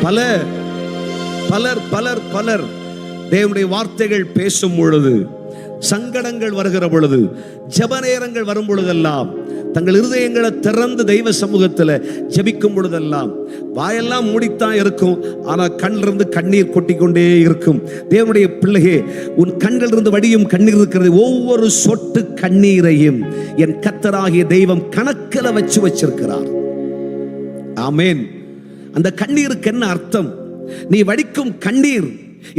பலர் பலர் பலர் பலர் தேவனுடைய வார்த்தைகள் பேசும் பொழுது, சங்கடங்கள் வருகிற பொழுது, ஜெப நேரங்கள் வரும் பொழுதெல்லாம் தங்கள் இருதயங்களை திறந்து தெய்வ சமூகத்தில் ஜெபிக்கும் பொழுதெல்லாம் வாயெல்லாம் மூடித்தான் இருக்கும், ஆனால் கண்ணிலிருந்து கண்ணீர் கொட்டிக்கொண்டே இருக்கும். தேவனுடைய பிள்ளையே, உன் கண்ணிலிருந்து வடியும் கண்ணீர் இருக்கிறது. ஒவ்வொரு சொட்டு கண்ணீரையும் என் கர்த்தராகிய தெய்வம் கணக்கில் வச்சிருக்கிறார். ஆமென். அந்த கண்ணீருக்கு என்ன அர்த்தம்? நீ வடிக்கும் கண்ணீர்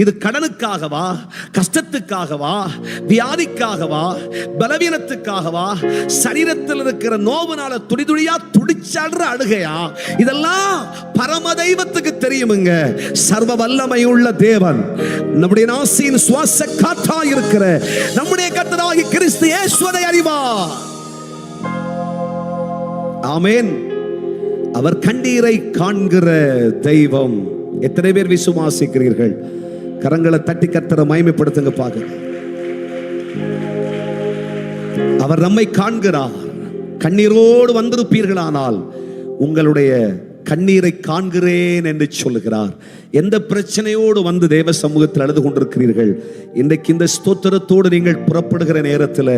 இது கடனுக்காகவா, கஷ்டத்துக்காகவா, வியாதிக்காகவா, பலவீனத்துக்காகவா, சரீரத்தில் இருக்கிற நோவுனால துடிதுடியா துடிச்சாடுற அழுகையா? இதெல்லாம் பரம தெய்வத்துக்கு தெரியுமுங்க. சர்வ வல்லமை உள்ள தேவன், நம்முடைய நாசியின் சுவாச காற்றா இருக்கிற நம்முடைய கர்த்தராகிய கிறிஸ்து இயேசுவை அறிவார். ஆமென். அவர் கண்ணீரை காண்கிற தெய்வம். எத்தனை பேர் விசுவாசிக்கிறீர்கள்? கரங்களை தட்டி கர்த்தரை மகிமைப்படுத்துங்க பார்க்க. அவர் நம்மை காண்கிறார். கண்ணீரோடு வந்திருப்பீர்களானால் உங்களுடைய கண்ணீரை காண்கிறேன் என்று சொல்லுகிறார். எந்த பிரச்சனையோடு வந்து தேவ சமூகத்தில் அழுது கொண்டிருக்கிறீர்கள், இன்றைக்கு இந்த ஸ்தோத்திரத்தோடு நீங்கள் புறப்படுகிற நேரத்தில்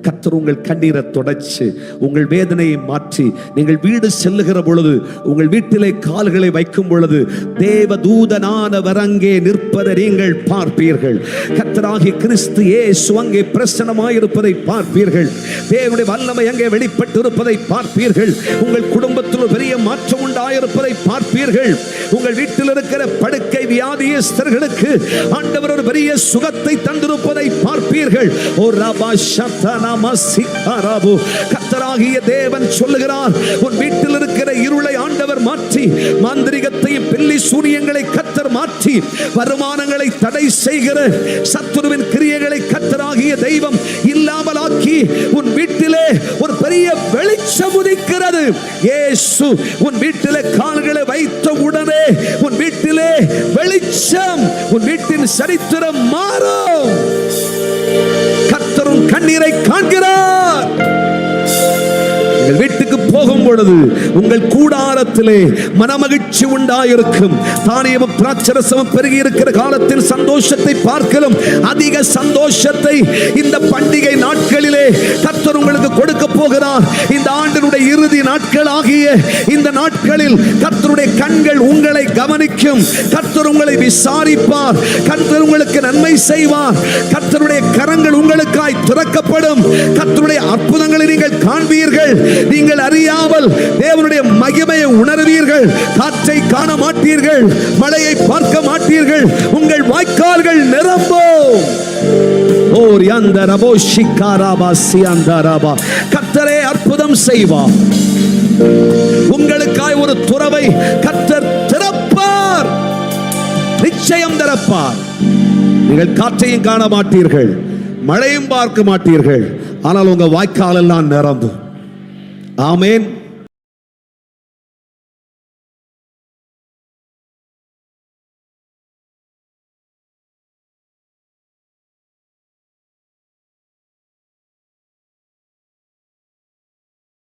கர்த்தர் உங்கள் கண்ணீரை தொடச்சு உங்கள் வேதனையை மாற்றி நீங்கள் வீடு செல்லுகிற பொழுது, உங்கள் வீட்டிலே கால்களை வைக்கும் பொழுது தேவ தூதனானவர் அங்கே நிற்பதை நீங்கள் பார்ப்பீர்கள். கர்த்தராகிய கிறிஸ்து இயேசு அங்கே பிரசன்னமாயிருப்பதை பார்ப்பீர்கள். தேவனுடைய வல்லமை அங்கே வெளிப்பட்டு இருப்பதை பார்ப்பீர்கள். உங்கள் குடும்பத்தில் பெரிய மாற்றம் உண்டாயிருப்பதை பார்ப்பீர்கள். உங்கள் வீட்டில் இருக்கிற படுக்கை வியாதியஸ்தர்களுக்கு ஆண்டவர் ஒரு பெரிய சுகத்தை தந்திருப்பதை பார்ப்பீர்கள். ஓ ரபா ஷத்தனா மசிகாராபு. கர்த்தராகிய தேவன் சொல்லுகிறார், உன் வீட்டில் இருக்கிற இருளை ஆண்டவர் மாற்றி, மாந்திரிகத்தையும் பில்லி சூனியங்களை கர்த்தர் மாற்றி, வருமானங்களை தடை செய்கிற சத்துருவின் கிரியைகளை கர்த்தராகிய தெய்வம் இல்லாமலாக்கி உன் வீட்டிலே ஒரு பெரிய வெளிச்சம் உதிக்கிறது. இயேசு உன் வீட்டிலே கால்களை வைத்த உடனே உன் வீட்டிலே வெளிச்சம், உன் வீட்டின் சரித்திரம் மாறும். கர்த்தரும் கண்ணீரை காண்கிறார். உங்கள் வீட்டுக்கு போகும் பொழுது உங்கள் கூடாரத்திலே மனமகிழ்ச்சி உண்டாயிருக்கும். தானியமும் திராட்சரசமும் பெருகி இருக்கிற காலத்தில் சந்தோஷத்தை பார்க்கலும் அதிக சந்தோஷத்தை இந்த பண்டிகை நாட்களிலே கர்த்தர் உங்களுக்கு கொடுக்க போகிறார். இந்த ஆண்டினுடைய இறுதி நாட்கள் ஆகிய இந்த நாட்களில் கர்த்தருடைய கண்கள் உங்களை கவனிக்கும். கர்த்தர் உங்களை விசாரிப்பார். கர்த்தர் உங்களுக்கு நன்மை செய்வார். கர்த்தருடைய கரங்கள் உங்களுக்காய் திறக்கப்படும். கர்த்தருடைய அற்புதங்களை நீங்கள் காண்பீர்கள். நீங்கள் அறியாமல் தேவனுடைய மகிமையை உணர்வீர்கள். காற்றை காண மாட்டீர்கள், மழையை பார்க்க மாட்டீர்கள். உங்கள் வாய்க்கால்கள் நிரம்பும். ஓர் யந்தரபோ ஷிகாராபா சியந்தரபா. கர்த்தரே அற்புதம் செய்வார். உங்களுக்காய் ஒரு துறவை கர்த்தர் திறப்பார். நிச்சயம் திறப்பார். நீங்கள் காற்றையும் காண மாட்டீர்கள், மழையும் பார்க்க மாட்டீர்கள், ஆனால் உங்க வாய்க்கால் எல்லாம் நிரம்பும். ஆமென்.